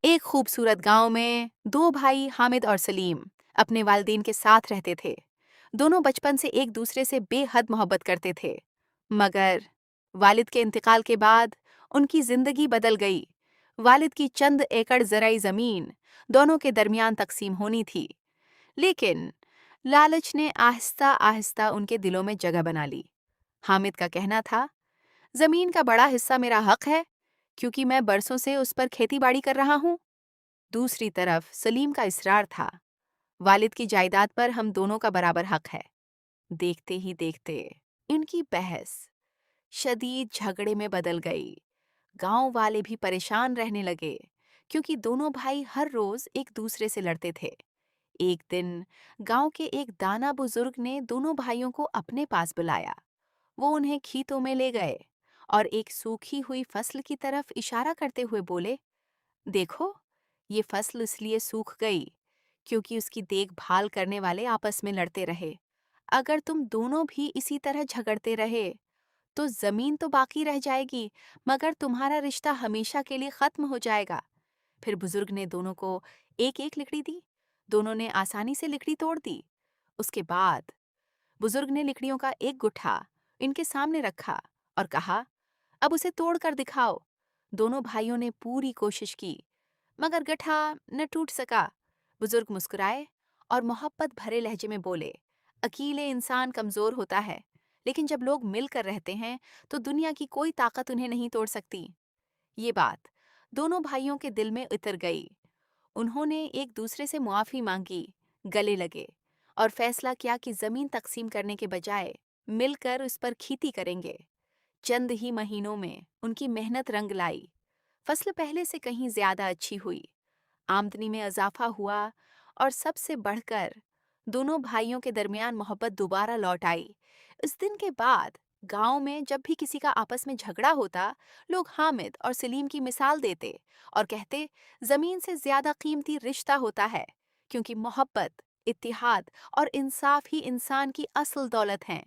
ایک خوبصورت گاؤں میں دو بھائی حامد اور سلیم اپنے والدین کے ساتھ رہتے تھے۔ دونوں بچپن سے ایک دوسرے سے بے حد محبت کرتے تھے، مگر والد کے انتقال کے بعد ان کی زندگی بدل گئی۔ والد کی چند ایکڑ زرعی زمین دونوں کے درمیان تقسیم ہونی تھی، لیکن لالچ نے آہستہ آہستہ ان کے دلوں میں جگہ بنا لی۔ حامد کا کہنا تھا، زمین کا بڑا حصہ میرا حق ہے کیونکہ میں برسوں سے اس پر کھیتی باڑی کر رہا ہوں۔ دوسری طرف سلیم کا اصرار تھا، والد کی جائیداد پر ہم دونوں کا برابر حق ہے۔ دیکھتے ہی دیکھتے ان کی بحث شدید جھگڑے میں بدل گئی۔ گاؤں والے بھی پریشان رہنے لگے کیونکہ دونوں بھائی ہر روز ایک دوسرے سے لڑتے تھے۔ ایک دن گاؤں کے ایک دانا بزرگ نے دونوں بھائیوں کو اپنے پاس بلایا۔ وہ انہیں کھیتوں میں لے گئے اور ایک سوکھی ہوئی فصل کی طرف اشارہ کرتے ہوئے بولے، دیکھو، یہ فصل اس لیے سوکھ گئی کیونکہ اس کی دیکھ بھال کرنے والے آپس میں لڑتے رہے۔ اگر تم دونوں بھی اسی طرح جھگڑتے رہے تو زمین تو باقی رہ جائے گی، مگر تمہارا رشتہ ہمیشہ کے لیے ختم ہو جائے گا۔ پھر بزرگ نے دونوں کو ایک ایک لکڑی دی۔ دونوں نے آسانی سے لکڑی توڑ دی۔ اس کے بعد بزرگ نے لکڑیوں کا ایک گٹھا ان کے سامنے رکھا اور کہا، اب اسے توڑ کر دکھاؤ۔ دونوں بھائیوں نے پوری کوشش کی، مگر گٹھا نہ ٹوٹ سکا۔ بزرگ مسکرائے اور محبت بھرے لہجے میں بولے، اکیلے انسان کمزور ہوتا ہے، لیکن جب لوگ مل کر رہتے ہیں تو دنیا کی کوئی طاقت انہیں نہیں توڑ سکتی۔ یہ بات دونوں بھائیوں کے دل میں اتر گئی۔ انہوں نے ایک دوسرے سے معافی مانگی، گلے لگے اور فیصلہ کیا کہ زمین تقسیم کرنے کے بجائے مل کر اس پر کھیتی کریں گے۔ چند ہی مہینوں میں ان کی محنت رنگ لائی۔ فصل پہلے سے کہیں زیادہ اچھی ہوئی، آمدنی میں اضافہ ہوا اور سب سے بڑھ کر دونوں بھائیوں کے درمیان محبت دوبارہ لوٹ آئی۔ اس دن کے بعد گاؤں میں جب بھی کسی کا آپس میں جھگڑا ہوتا، لوگ حامد اور سلیم کی مثال دیتے اور کہتے، زمین سے زیادہ قیمتی رشتہ ہوتا ہے، کیونکہ محبت، اتحاد اور انصاف ہی انسان کی اصل دولت ہیں۔